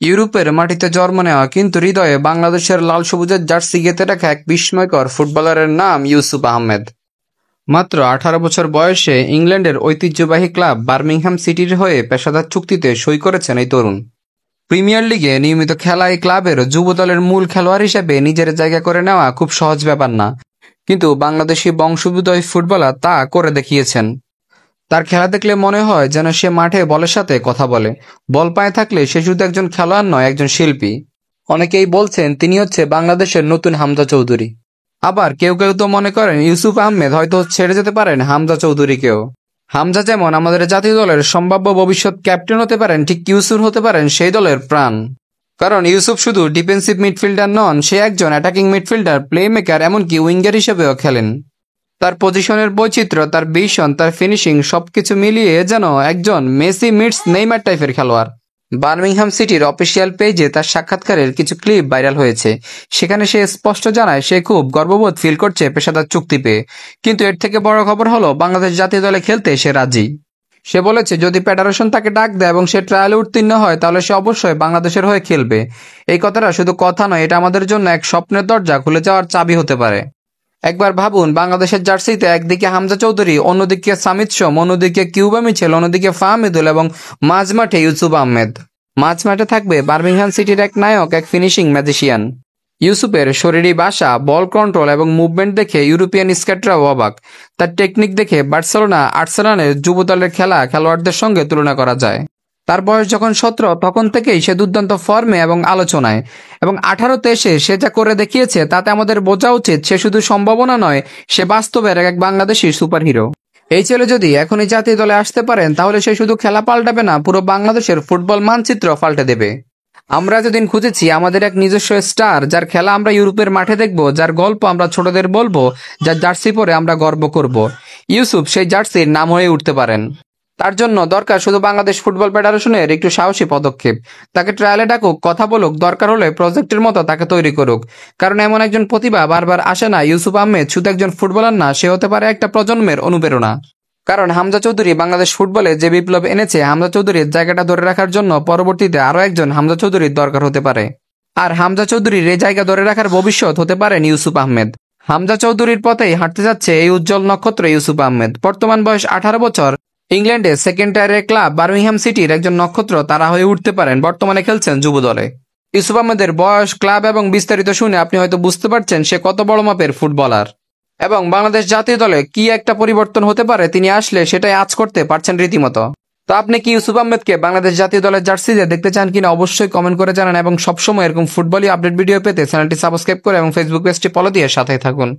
ইউরোপের মাটিতে জন্ম নেওয়া কিন্তু হৃদয়ে বাংলাদেশের লাল সবুজের জার্সি গেঁথে রাখা এক বিস্ময়কর ফুটবলারের নাম ইউসুফ আহমেদ। মাত্র 18 বছর বয়সে ইংল্যান্ডের ঐতিহ্যবাহী ক্লাব বার্মিংহাম সিটির হয়ে পেশাদার চুক্তিতে সই করেছেন এই তরুণ। প্রিমিয়ার লিগে নিয়মিত খেলা এই ক্লাবের যুব দলের মূল খেলোয়াড় হিসেবে নিজের জায়গা করে নেওয়া খুব সহজ ব্যাপার না, কিন্তু বাংলাদেশি বংশোদ্ভূত এই ফুটবলার তা করে দেখিয়েছেন। তার খেলা দেখলে মনে হয় যেন সে মাঠে বলের সাথে কথা বলে। বল পায়ে থাকলে সে শুধু একজন খেলোয়াড় নয়, একজন শিল্পী। অনেকেই বলছেন তিনি হচ্ছে বাংলাদেশের নতুন হামজা চৌধুরী। আবার কেউ কেউ তো মনে করেন ইউসুফ আহমেদ হয়তো ছেড়ে যেতে পারেন হামজা চৌধুরীকেও। হামজা যেমন আমাদের জাতীয় দলের সম্ভাব্য ভবিষ্যৎ ক্যাপ্টেন হতে পারেন, ঠিক ইউসুফ হতে পারেন সেই দলের প্রাণ। কারণ ইউসুফ শুধু ডিফেন্সিভ মিডফিল্ডার নন, সে একজন অ্যাটাকিং মিডফিল্ডার, প্লে মেকার, এমনকি উইঙ্গার হিসেবেও খেলেন। তার পজিশনের বৈচিত্র্য, তার ভিশন, তার ফিনিশিং সবকিছু মিলিয়ে যেন একজন মেসি মিটস নেইমার টাইপের খেলোয়াড়। বার্মিংহাম সিটির অফিসিয়াল পেজে তার সাক্ষাৎকারের কিছু ক্লিপ ভাইরাল হয়েছে। সেখানে সে স্পষ্ট জানায় সে খুব গর্ববোধ ফিল করছে পেশাদার চুক্তি পেয়ে, কিন্তু এর থেকে বড় খবর হলো বাংলাদেশ জাতীয় দলে খেলতে সে রাজি। সে বলেছে যদি ফেডারেশন তাকে ডাক দেয় এবং সে ট্রায়ালে উত্তীর্ণ হয় তাহলে সে অবশ্যই বাংলাদেশের হয়ে খেলবে। এই কথাটা শুধু কথা নয়, এটা আমাদের জন্য এক স্বপ্নের দরজা খুলে যাওয়ার চাবি হতে পারে। একবার ভাবুন, বাংলাদেশের জার্সিতে একদিকে হামজা চৌধুরী, অন্যদিকে সামিদ সোম, অন্যদিকে কিউবা মিচেল, অন্যদিকে ফাহমিদুল এবং মাঝমাঠে ইউসুফ আহমেদ। মাঝমাঠে থাকবে বার্মিংহাম সিটির এক নায়ক, এক ফিনিশিং ম্যাজিশিয়ান। ইউসুফের শরীরী ভাষা, বল কন্ট্রোল এবং মুভমেন্ট দেখে ইউরোপিয়ান স্কাউটরাও অবাক। তার টেকনিক দেখে বার্সেলোনা, আর্সেনালের যুব দলের খেলোয়াড়দের সঙ্গে তুলনা করা যায়। তার বয়স যখন 17 তখন থেকেই সে দুর্দান্ত ফর্মে এবং আলোচনায়, এবং 18তে এসে সে যা করে দেখিয়েছে তাতে আমাদের বোঝা উচিত সে শুধু সম্ভাবনা নয়, সে বাস্তবের এক বাংলাদেশি সুপারহিরো। এই ছেলে যদি এখনই জাতীয় দলে আসতে পারেন তাহলে সে শুধু খেলা পাল্টাবে না, পুরো বাংলাদেশের ফুটবল মানচিত্র পাল্টে দেবে। আমরা এতদিন খুঁজেছি আমাদের এক নিজস্ব স্টার, যার খেলা আমরা ইউরোপের মাঠে দেখব, যার গল্প আমরা ছোটদের বলবো, যার জার্সি পরে আমরা গর্ব করব। ইউসুফ সেই জার্সির নাম হয়ে উঠতে পারেন। তার জন্য দরকার শুধু বাংলাদেশ ফুটবল ফেডারেশনের একটু সাহসী পদক্ষেপ। তাকে ট্রায়ালে ডাকুক, কথা বলুক, দরকার হলে প্রজেক্টের মতো তাকে তৈরি করুক। কারণ এমন একজন প্রতিভা বারবার আসে না। ইউসুফ আহমেদ শুধু একজন ফুটবলার না, সে হতে পারে একটা প্রজন্মের অনুপ্রেরণা। কারণ হামজা চৌধুরী বাংলাদেশ ফুটবলে যে বিপ্লব এনেছে, হামজা চৌধুরীর জায়গাটা ধরে রাখার জন্য পরবর্তীতে আরও একজন হামজা চৌধুরীর দরকার হতে পারে। আর হামজা চৌধুরীর এই জায়গা ধরে রাখার ভবিষ্যৎ হতে পারেন ইউসুফ আহমেদ। হামজা চৌধুরীর পথেই হাঁটতে যাচ্ছে এই উজ্জ্বল নক্ষত্র ইউসুফ আহমেদ। বর্তমান বয়স 18 বছর। ইংল্যান্ডে সেকেন্ড টায়ারের ক্লাব বার্মিংহাম সিটির একজন নক্ষত্র তারা হয়ে উঠতে পারেন। বর্তমানে খেলছেন যুব দলে। ইউসুফ আহমেদের বয়স, ক্লাব এবং বিস্তারিত শুনে আপনি হয়তো বুঝতে পারছেন সে কত বড় মাপের ফুটবলার এবং বাংলাদেশ জাতীয় দলে কি একটা পরিবর্তন হতে পারে তিনি আসলে, সেটাই আজ করতে পারছেন রীতিমতো। তো আপনি কি ইউসুফ আহমেদকে বাংলাদেশ জাতীয় দলের জার্সিতে দেখতে চান কিনা অবশ্যই কমেন্ট করে জানান, এবং সবসময় এরকম ফুটবলই আপডেট ভিডিও পেতে চ্যানেলটি সাবস্ক্রাইব করে এবং ফেসবুক পেজটি ফলো দিয়ে সাথে থাকুন।